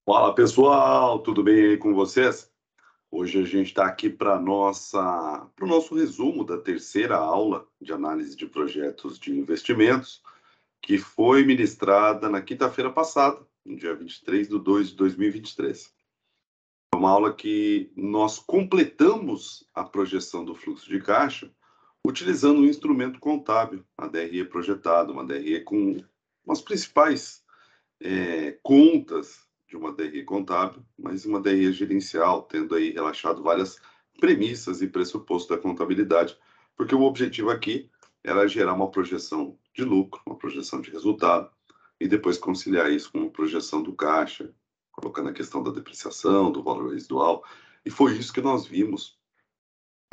Fala pessoal, tudo bem aí com vocês? Hoje a gente está aqui para o nosso resumo da terceira aula de análise de projetos de investimentos, que foi ministrada na quinta-feira passada, no dia 23/2/2023. É uma aula que nós completamos a projeção do fluxo de caixa utilizando um instrumento contábil, a DRE projetada, uma DRE com as principais contas de uma DRE contábil, mas uma DRE gerencial, tendo aí relaxado várias premissas e pressupostos da contabilidade, porque o objetivo aqui era gerar uma projeção de lucro, uma projeção de resultado, e depois conciliar isso com uma projeção do caixa, colocando a questão da depreciação, do valor residual, e foi isso que nós vimos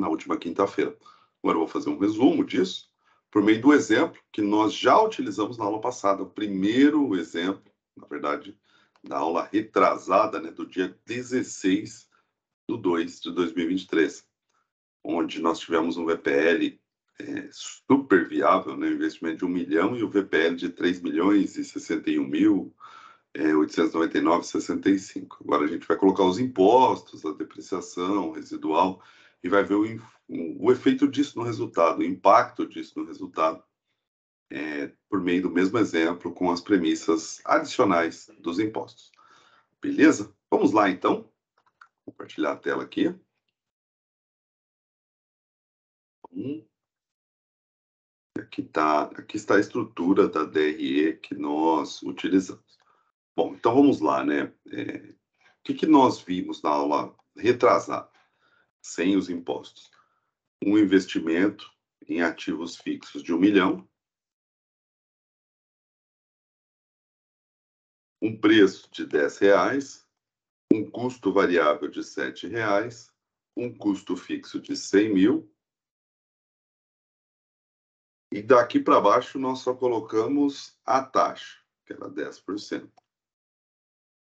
na última quinta-feira. Agora eu vou fazer um resumo disso, por meio do exemplo que nós já utilizamos na aula passada, o primeiro exemplo, na verdade, da aula retrasada, né, do dia 16/2/2023, onde nós tivemos um VPL super viável, né, investimento de 1 milhão e o VPL de 3.061.899,65. Agora a gente vai colocar os impostos, a depreciação residual e vai ver o efeito disso no resultado, o impacto disso no resultado, por meio do mesmo exemplo, com as premissas adicionais dos impostos. Beleza? Vamos lá, então. Vou compartilhar a tela aqui. Aqui está a estrutura da DRE que nós utilizamos. Bom, então vamos lá, né? O que nós vimos na aula retrasada, sem os impostos? Um investimento em ativos fixos de 1 milhão, um preço de R$10, um custo variável de R$7, um custo fixo de 100 mil, e daqui para baixo nós só colocamos a taxa, que era 10%.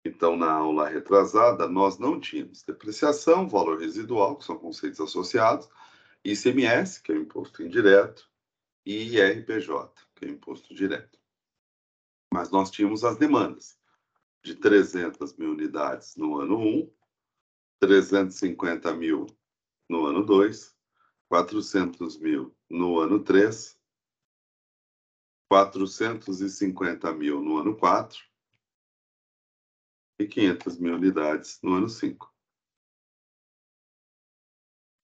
Então, na aula retrasada, nós não tínhamos depreciação, valor residual, que são conceitos associados, ICMS, que é o imposto indireto, e IRPJ, que é o imposto direto. Mas nós tínhamos as demandas de 300 mil unidades no ano 1, 350 mil no ano 2, 400 mil no ano 3, 450 mil no ano 4 e 500 mil unidades no ano 5.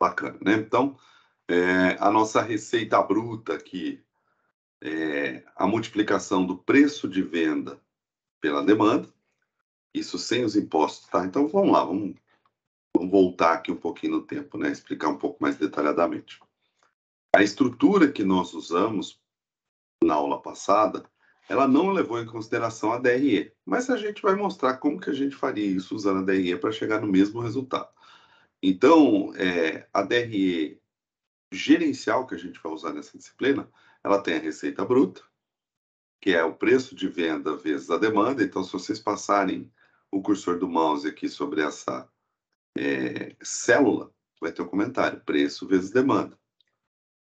Bacana, né? Então, a nossa receita bruta aqui é a multiplicação do preço de venda pela demanda, isso sem os impostos, tá? Então, vamos lá, vamos voltar aqui um pouquinho no tempo, né? Explicar um pouco mais detalhadamente. A estrutura que nós usamos na aula passada, ela não levou em consideração a DRE, mas a gente vai mostrar como que a gente faria isso usando a DRE para chegar no mesmo resultado. Então, a DRE gerencial que a gente vai usar nessa disciplina, ela tem a receita bruta, que é o preço de venda vezes a demanda. Então, se vocês passarem o cursor do mouse aqui sobre essa célula, vai ter um comentário, preço vezes demanda.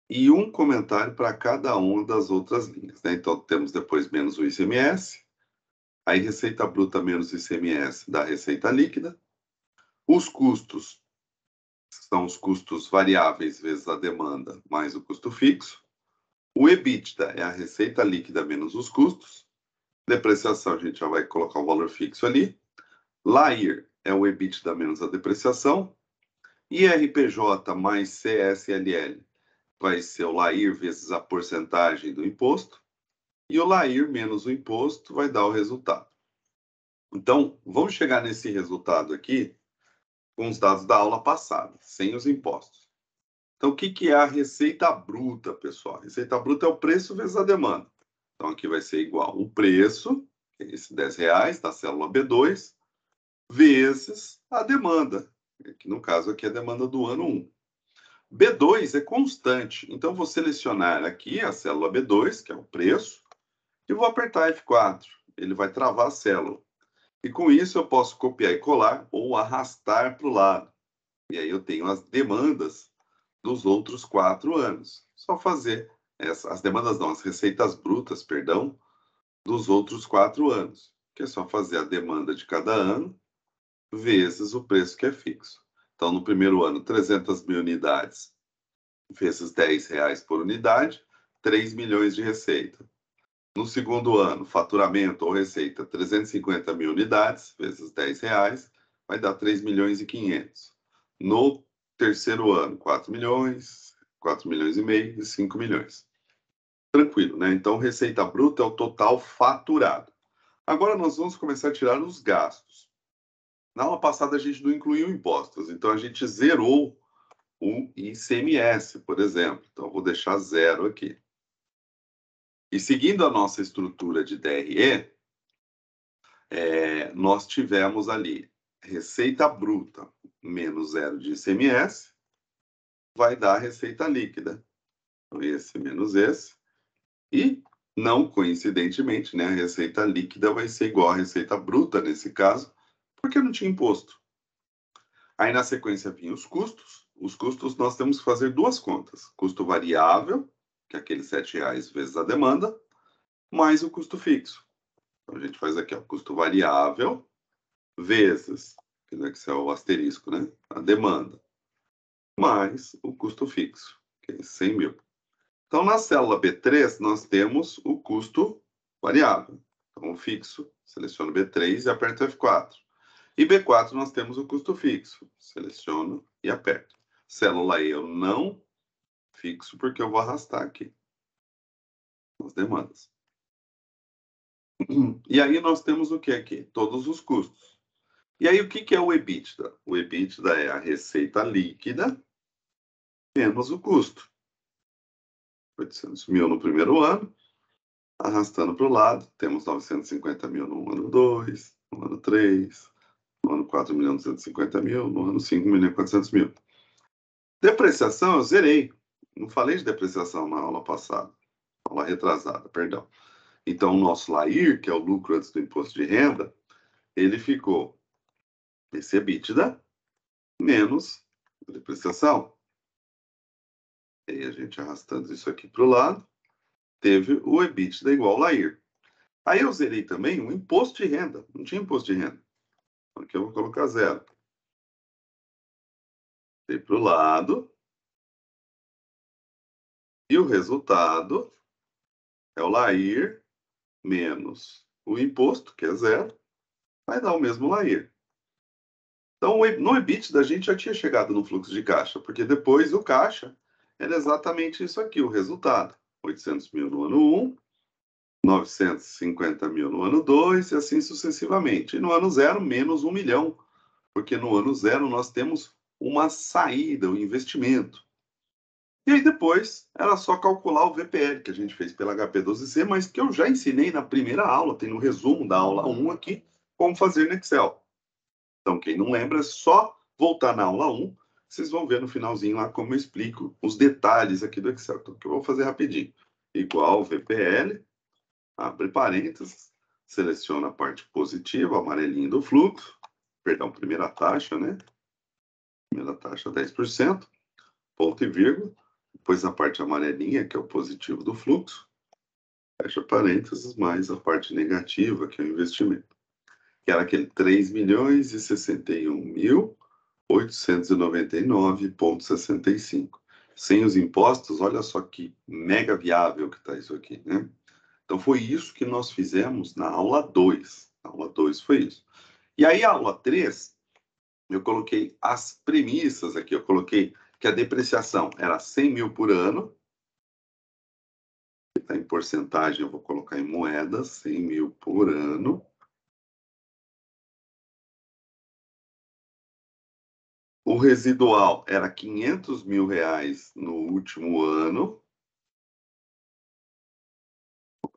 E um comentário para cada uma das outras linhas, né? Então, temos depois menos o ICMS, aí receita bruta menos ICMS dá receita líquida, os custos são os custos variáveis vezes a demanda mais o custo fixo, o EBITDA é a receita líquida menos os custos, depreciação a gente já vai colocar o valor fixo ali, LAIR é o EBITDA menos a depreciação, IRPJ mais CSLL vai ser o LAIR vezes a porcentagem do imposto, e o LAIR menos o imposto vai dar o resultado. Então, vamos chegar nesse resultado aqui com os dados da aula passada, sem os impostos. Então, o que é a receita bruta, pessoal? A receita bruta é o preço vezes a demanda. Então, aqui vai ser igual o preço, que é esse R$10 da célula B2, vezes a demanda, que no caso aqui é a demanda do ano 1. B2 é constante, então vou selecionar aqui a célula B2, que é o preço, e vou apertar F4. Ele vai travar a célula. E com isso eu posso copiar e colar ou arrastar para o lado. E aí eu tenho as demandas dos outros 4 anos. Só fazer as demandas não, as receitas brutas, perdão, dos outros 4 anos. Que é só fazer a demanda de cada ano vezes o preço que é fixo. Então, no primeiro ano, 300 mil unidades vezes R$10 por unidade, 3 milhões de receita. No segundo ano, faturamento ou receita, 350 mil unidades vezes R$10, vai dar 3 milhões e 500. No terceiro ano, 4 milhões, 4 milhões e meio e 5 milhões. Tranquilo, né? Então, receita bruta é o total faturado. Agora nós vamos começar a tirar os gastos. Na aula passada a gente não incluiu impostos, então a gente zerou o ICMS, por exemplo. Então, eu vou deixar 0 aqui. E seguindo a nossa estrutura de DRE, nós tivemos ali receita bruta menos 0 de ICMS, vai dar receita líquida. Então, esse menos esse. E, não coincidentemente, né, a receita líquida vai ser igual à receita bruta, nesse caso, porque não tinha imposto. Aí, na sequência, vinham os custos. Os custos nós temos que fazer duas contas. Custo variável, que é aquele R$7 vezes a demanda, mais o custo fixo. Então, a gente faz aqui, ó, custo variável vezes, que no Excel é o asterisco, né? A demanda, mais o custo fixo, que é 100 mil. Então, na célula B3, nós temos o custo variável. Então, o fixo, seleciono B3 e aperto F4. E B4, nós temos o custo fixo. Seleciono e aperto. Célula E eu não fixo, porque eu vou arrastar aqui as demandas. E aí nós temos o que aqui? Todos os custos. E aí o que é o EBITDA? O EBITDA é a receita líquida menos o custo. 800 mil no primeiro ano, arrastando para o lado, temos 950 mil no ano 2, no ano 3, no ano 4 milhões 250 mil, no ano 5 milhões 400 mil. Depreciação eu zerei. Não falei de depreciação na aula passada, aula retrasada, perdão. Então o nosso LAIR, que é o lucro antes do imposto de renda, ele ficou esse EBITDA menos a depreciação. E aí a gente arrastando isso aqui para o lado, teve o EBITDA igual ao LAIR. Aí eu zerei também o imposto de renda. Não tinha imposto de renda. Aqui eu vou colocar 0. Dei para o lado. E o resultado é o LAIR menos o imposto, que é 0. Vai dar o mesmo LAIR. Então, no EBITDA, a gente já tinha chegado no fluxo de caixa, porque depois o caixa era exatamente isso aqui, o resultado. 800 mil no ano 1, 950 mil no ano 2 e assim sucessivamente. E no ano 0, menos 1 milhão, porque no ano 0 nós temos uma saída, o investimento. E aí depois era só calcular o VPL, que a gente fez pela HP12C, mas que eu já ensinei na primeira aula, tem no resumo da aula 1 aqui, como fazer no Excel. Então, quem não lembra, é só voltar na aula 1, vocês vão ver no finalzinho lá como eu explico os detalhes aqui do Excel. Então, que eu vou fazer rapidinho. Igual VPL, abre parênteses, seleciona a parte positiva, amarelinho do fluxo, perdão, primeira taxa, né? Primeira taxa 10%, ponto e vírgula, depois a parte amarelinha, que é o positivo do fluxo, fecha parênteses, mais a parte negativa, que é o investimento, que era aquele 3.061.899,65. Sem os impostos, olha só que mega viável que está isso aqui, né? Então, foi isso que nós fizemos na aula 2. A aula 2 foi isso. E aí, a aula 3, eu coloquei as premissas aqui. Eu coloquei que a depreciação era 100 mil por ano. Está em porcentagem, eu vou colocar em moedas, 100 mil por ano. O residual era 500 mil reais no último ano.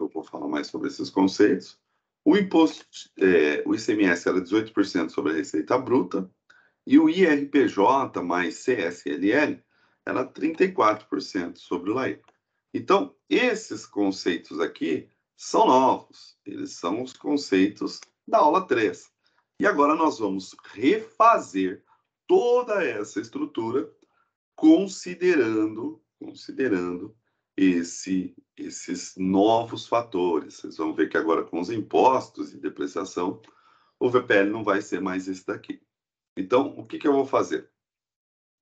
Eu vou falar mais sobre esses conceitos. O imposto, o ICMS era 18% sobre a receita bruta. E o IRPJ mais CSLL era 34% sobre o LAIR. Então, esses conceitos aqui são novos. Eles são os conceitos da aula 3. E agora nós vamos refazer toda essa estrutura considerando esses novos fatores. Vocês vão ver que agora com os impostos e depreciação, o VPL não vai ser mais esse daqui. Então, o que que eu vou fazer?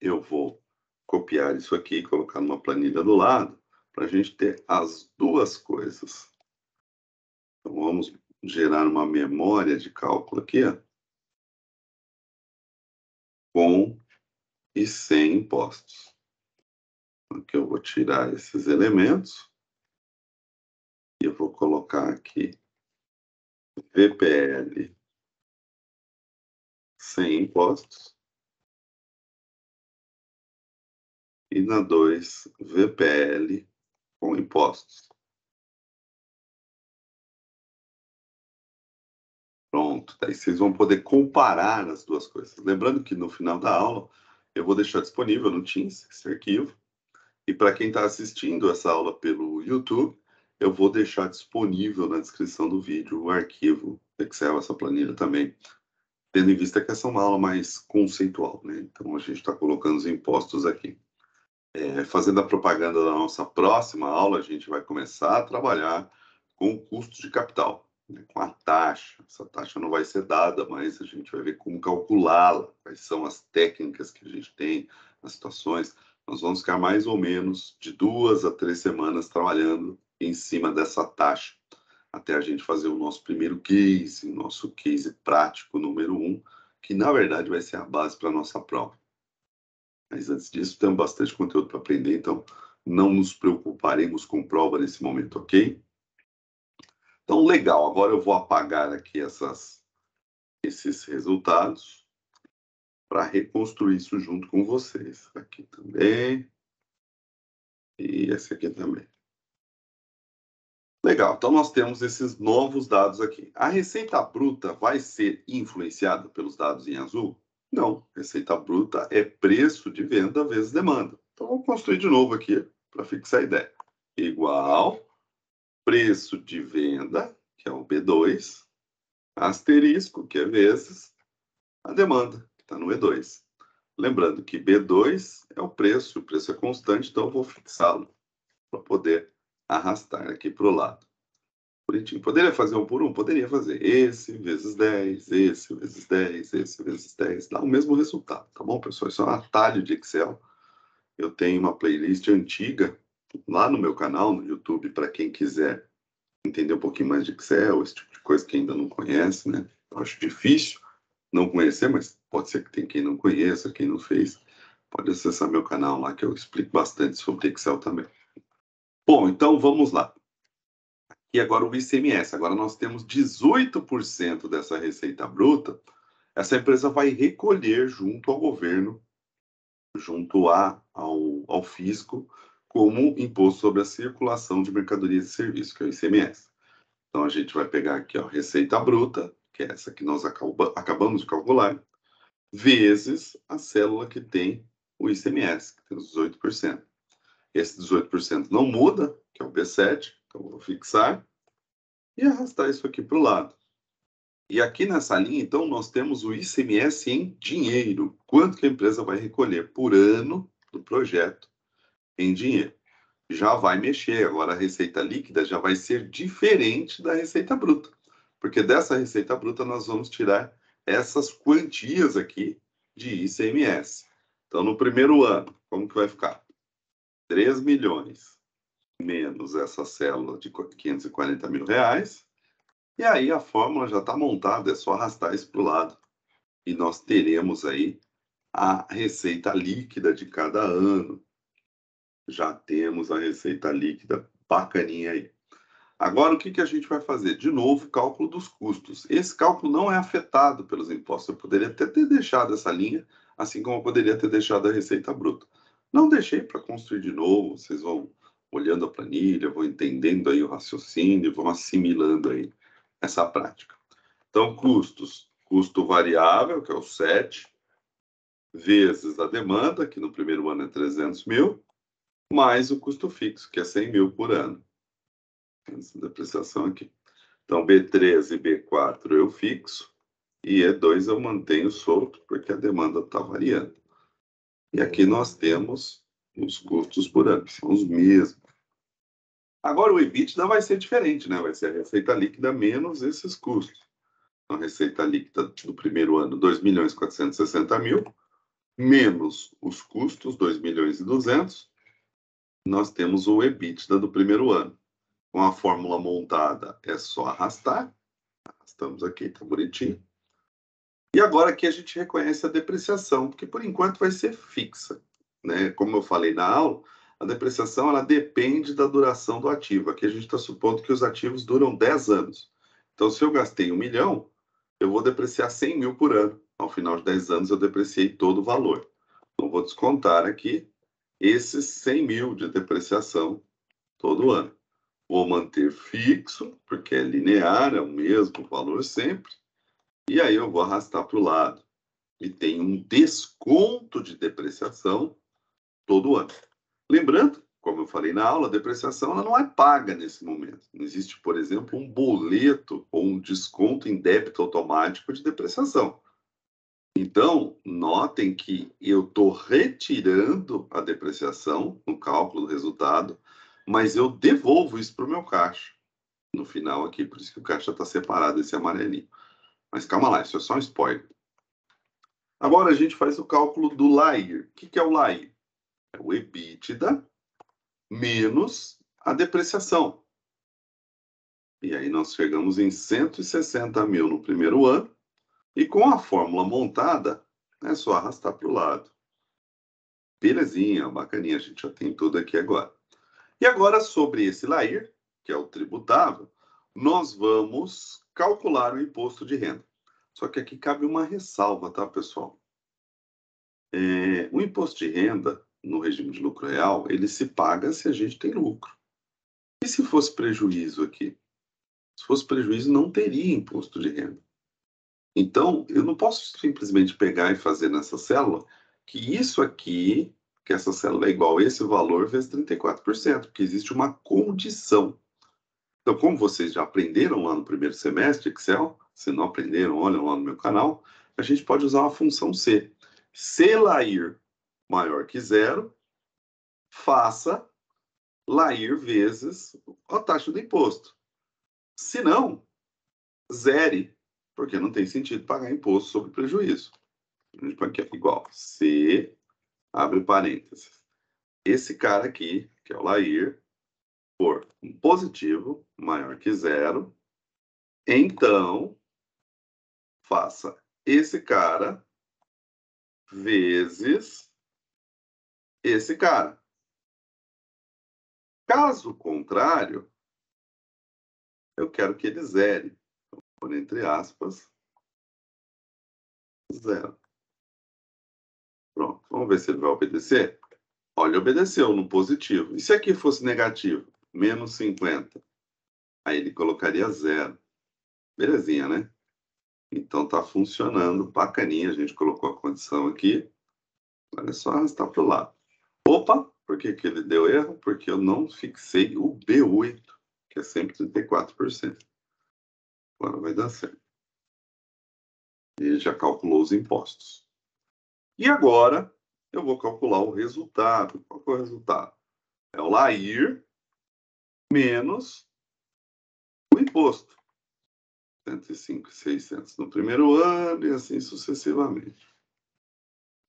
Eu vou copiar isso aqui e colocar numa planilha do lado, para a gente ter as duas coisas. Então, vamos gerar uma memória de cálculo aqui, ó, com e sem impostos. Aqui eu vou tirar esses elementos e eu vou colocar aqui VPL sem impostos e na 2 VPL com impostos. Pronto, daí vocês vão poder comparar as duas coisas. Lembrando que no final da aula eu vou deixar disponível no Teams esse arquivo. E para quem está assistindo essa aula pelo YouTube, eu vou deixar disponível na descrição do vídeo o arquivo Excel, essa planilha também, tendo em vista que essa é uma aula mais conceitual, né? Então a gente está colocando os impostos aqui. Fazendo a propaganda da nossa próxima aula, a gente vai começar a trabalhar com o custo de capital, né, com a taxa. Essa taxa não vai ser dada, mas a gente vai ver como calculá-la, quais são as técnicas que a gente tem, as situações. Nós vamos ficar mais ou menos de 2 a 3 semanas trabalhando em cima dessa taxa, até a gente fazer o nosso primeiro case, nosso case prático número 1, que na verdade vai ser a base para a nossa prova. Mas antes disso, temos bastante conteúdo para aprender, então não nos preocuparemos com prova nesse momento, ok? Então, legal. Agora eu vou apagar aqui esses resultados para reconstruir isso junto com vocês. Aqui também. E esse aqui também. Legal. Então, nós temos esses novos dados aqui. A receita bruta vai ser influenciada pelos dados em azul? Não. Receita bruta é preço de venda vezes demanda. Então, vamos construir de novo aqui para fixar a ideia. Igual preço de venda, que é o B2, asterisco, que é vezes a demanda, que está no E2. Lembrando que B2 é o preço é constante, então eu vou fixá-lo para poder arrastar aqui para o lado. Bonitinho. Poderia fazer um por um? Poderia fazer esse vezes 10, esse vezes 10, esse vezes 10, dá o mesmo resultado, tá bom, pessoal? Isso é um atalho de Excel. Eu tenho uma playlist antiga lá no meu canal, no YouTube, para quem quiser entender um pouquinho mais de Excel, esse tipo de coisa que ainda não conhece, né? Eu acho difícil não conhecer, mas pode ser que tem quem não conheça, quem não fez. Pode acessar meu canal lá, que eu explico bastante sobre Excel também. Bom, então vamos lá. E agora o ICMS. Agora nós temos 18% dessa receita bruta. Essa empresa vai recolher junto ao governo, junto ao fisco, como imposto sobre a circulação de mercadorias e serviços, que é o ICMS. Então, a gente vai pegar aqui, ó, receita bruta, que é essa que nós acabamos de calcular, vezes a célula que tem o ICMS, que tem os 18%. Esse 18% não muda, que é o B7, então eu vou fixar e arrastar isso aqui para o lado. E aqui nessa linha, então, nós temos o ICMS em dinheiro. Quanto que a empresa vai recolher por ano do projeto em dinheiro? Já vai mexer. Agora, a receita líquida já vai ser diferente da receita bruta, porque dessa receita bruta nós vamos tirar essas quantias aqui de ICMS. Então, no primeiro ano, como que vai ficar? 3 milhões menos essa célula de 540 mil reais. E aí a fórmula já está montada, é só arrastar isso para o lado. E nós teremos aí a receita líquida de cada ano. Já temos a receita líquida bacaninha aí. Agora, o que a gente vai fazer? De novo, cálculo dos custos. Esse cálculo não é afetado pelos impostos. Eu poderia até ter deixado essa linha, assim como eu poderia ter deixado a receita bruta. Não deixei para construir de novo. Vocês vão olhando a planilha, vão entendendo aí o raciocínio, vão assimilando aí essa prática. Então, custos. Custo variável, que é o 7, vezes a demanda, que no primeiro ano é 300 mil, mais o custo fixo, que é 100 mil por ano. Essa depreciação aqui. Então, B3 e B4 eu fixo, e E2 eu mantenho solto, porque a demanda está variando. E aqui nós temos os custos por ano, que são os mesmos. Agora, o EBITDA vai ser diferente, né? Vai ser a receita líquida menos esses custos. Então, a receita líquida do primeiro ano, 2.460.000, menos os custos, 2.200.000, nós temos o EBITDA do primeiro ano. Com a fórmula montada, é só arrastar. Arrastamos aqui, tá bonitinho. E agora aqui a gente reconhece a depreciação, porque por enquanto vai ser fixa, né? Como eu falei na aula, a depreciação ela depende da duração do ativo. Aqui a gente está supondo que os ativos duram 10 anos. Então, se eu gastei 1 milhão, eu vou depreciar 100.000 por ano. Ao final de 10 anos, eu depreciei todo o valor. Então, vou descontar aqui esses 100.000 de depreciação todo ano. Vou manter fixo, porque é linear, é o mesmo valor sempre. E aí eu vou arrastar para o lado. E tem um desconto de depreciação todo ano. Lembrando, como eu falei na aula, a depreciação ela não é paga nesse momento. Não existe, por exemplo, um boleto ou um desconto em débito automático de depreciação. Então, notem que eu estou retirando a depreciação no cálculo do resultado, mas eu devolvo isso para o meu caixa no final aqui, por isso que o caixa está separado, esse amarelinho. Mas calma lá, isso é só um spoiler. Agora a gente faz o cálculo do LAIR. O que é o LAIR? É o EBITDA menos a depreciação. E aí nós chegamos em 160.000 no primeiro ano, e com a fórmula montada, é só arrastar para o lado. Belezinha, bacaninha, a gente já tem tudo aqui agora. E agora, sobre esse LAIR, que é o tributável, nós vamos calcular o imposto de renda. Só que aqui cabe uma ressalva, tá, pessoal? O imposto de renda, no regime de lucro real, ele se paga se a gente tem lucro. E se fosse prejuízo aqui? Se fosse prejuízo, não teria imposto de renda. Então, eu não posso simplesmente pegar e fazer nessa célula que isso aqui, que essa célula é igual a esse valor vezes 34%, porque existe uma condição. Então, como vocês já aprenderam lá no primeiro semestre Excel, se não aprenderam, olhem lá no meu canal, a gente pode usar uma função C. Se LAIR maior que zero, faça LAIR vezes a taxa do imposto. Se não, zere, porque não tem sentido pagar imposto sobre prejuízo. A gente põe aqui igual, se, abre parênteses. Esse cara aqui, que é o LAIR, for um positivo maior que zero, então faça esse cara vezes esse cara. Caso contrário, eu quero que ele zere. Então, por entre aspas, zero. Pronto, vamos ver se ele vai obedecer. Olha, obedeceu no positivo. E se aqui fosse negativo? Menos 50. Aí ele colocaria zero. Belezinha, né? Então tá funcionando, bacaninha. A gente colocou a condição aqui. Agora é só arrastar para o lado. Opa, por que que ele deu erro? Porque eu não fixei o B8, que é sempre 34%. Agora vai dar certo. E já calculou os impostos. E agora eu vou calcular o resultado. Qual é o resultado? É o LAIR menos o imposto. 105.600 no primeiro ano e assim sucessivamente.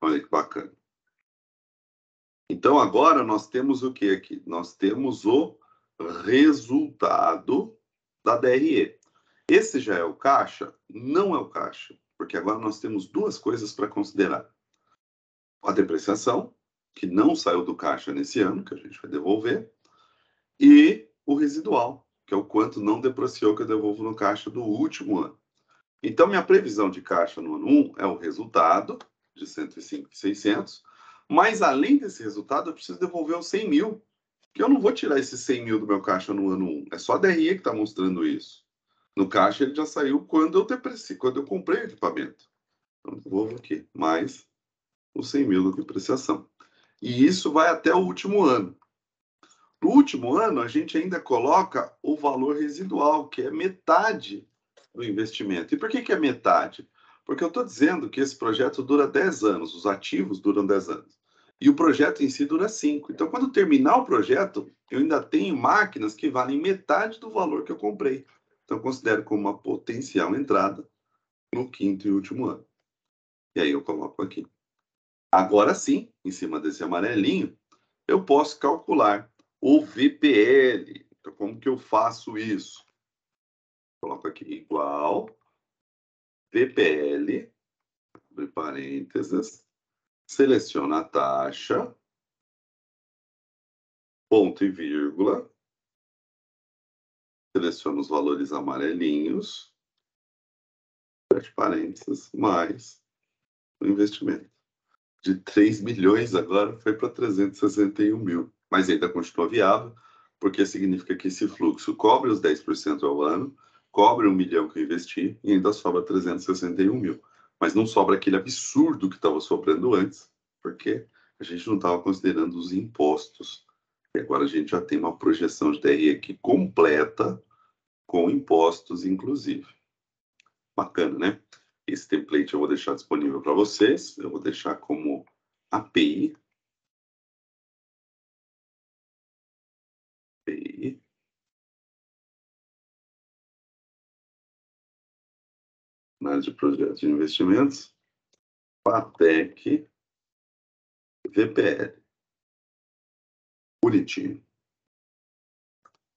Olha que bacana. Então, agora nós temos o que aqui? Nós temos o resultado da DRE. Esse já é o caixa? Não é o caixa, porque agora nós temos duas coisas para considerar. A depreciação, que não saiu do caixa nesse ano, que a gente vai devolver, e o residual, que é o quanto não depreciou que eu devolvo no caixa do último ano. Então, minha previsão de caixa no ano 1 é o resultado de 105.600, mas além desse resultado, eu preciso devolver os 100.000, que eu não vou tirar esses 100.000 do meu caixa no ano 1. É só a DRE que está mostrando isso. No caixa, ele já saiu quando eu depreciei, quando eu comprei o equipamento. Então, devolvo aqui, mais os 100.000 da depreciação. E isso vai até o último ano. No último ano, a gente ainda coloca o valor residual, que é metade do investimento. E por que é metade? Porque eu estou dizendo que esse projeto dura 10 anos, os ativos duram 10 anos. E o projeto em si dura 5. Então, quando terminar o projeto, eu ainda tenho máquinas que valem metade do valor que eu comprei. Então, eu considero como uma potencial entrada no quinto e último ano. E aí eu coloco aqui. Agora sim, em cima desse amarelinho, eu posso calcular o VPL. Então, como que eu faço isso? Coloco aqui igual VPL, abre parênteses, seleciono a taxa, ponto e vírgula, seleciono os valores amarelinhos, fecho parênteses, mais o investimento. De 3 milhões agora foi para 361 mil, mas ainda continua viável, porque significa que esse fluxo cobre os 10% ao ano, cobre 1 milhão que eu investi e ainda sobra 361 mil. Mas não sobra aquele absurdo que estava sobrando antes, porque a gente não estava considerando os impostos. E agora a gente já tem uma projeção de DRE aqui completa, com impostos, inclusive. Bacana, né? Esse template eu vou deixar disponível para vocês. Eu vou deixar como API. Na área de projetos de investimentos. FATEC VPL. Bonitinho.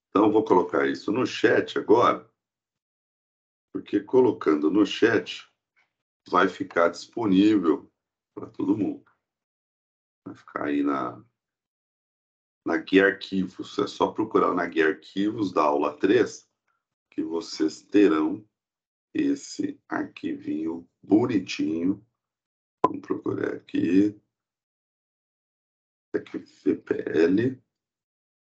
Então, eu vou colocar isso no chat agora, porque colocando no chat vai ficar disponível para todo mundo. Vai ficar aí na guia arquivos. É só procurar na guia arquivos da aula 3 que vocês terão esse arquivinho bonitinho. Vamos procurar aqui. Aqui VPL.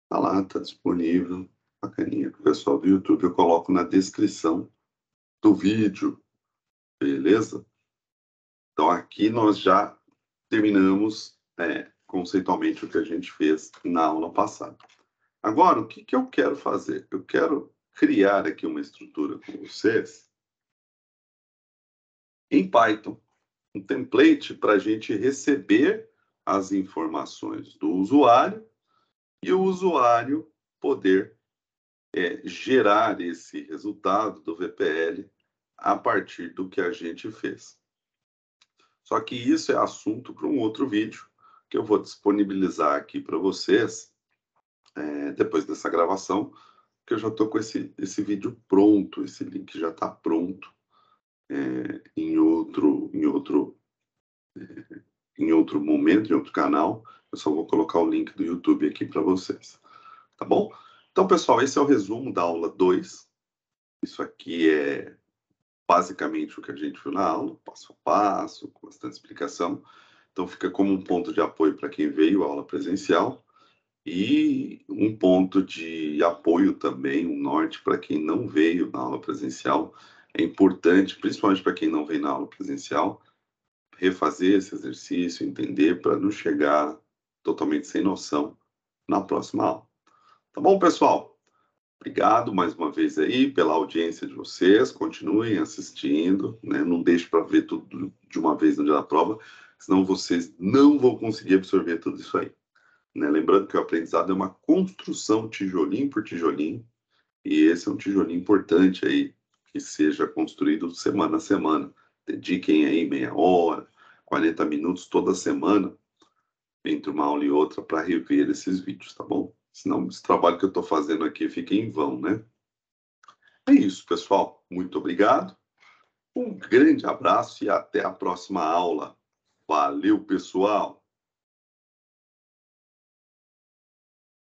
Tá lá, tá disponível. Bacaninha. O pessoal do YouTube eu coloco na descrição do vídeo. Beleza? Então aqui nós já terminamos conceitualmente o que a gente fez na aula passada. Agora, o que eu quero fazer? Eu quero criar aqui uma estrutura com vocês em Python. Um template para a gente receber as informações do usuário e o usuário poder gerar esse resultado do VPL a partir do que a gente fez. Só que isso é assunto para um outro vídeo que eu vou disponibilizar aqui para vocês depois dessa gravação, que eu já estou com esse vídeo pronto, esse link já está pronto em outro momento, em outro canal. Eu só vou colocar o link do YouTube aqui para vocês. Tá bom? Então, pessoal, esse é o resumo da aula 2. Isso aqui é basicamente o que a gente viu na aula, passo a passo, com bastante explicação. Então, fica como um ponto de apoio para quem veio à aula presencial e um ponto de apoio também, um norte para quem não veio na aula presencial. É importante, principalmente para quem não veio na aula presencial, refazer esse exercício, entender, para não chegar totalmente sem noção na próxima aula. Tá bom, pessoal? Obrigado mais uma vez aí pela audiência de vocês. Continuem assistindo, né? Não deixe para ver tudo de uma vez no dia da prova, senão vocês não vão conseguir absorver tudo isso aí. Né? Lembrando que o aprendizado é uma construção tijolinho por tijolinho, e esse é um tijolinho importante aí, que seja construído semana a semana. Dediquem aí meia hora, 40 minutos toda semana, entre uma aula e outra, para rever esses vídeos, tá bom? Senão esse trabalho que eu estou fazendo aqui fica em vão, né? É isso, pessoal. Muito obrigado. Um grande abraço e até a próxima aula. Valeu, pessoal!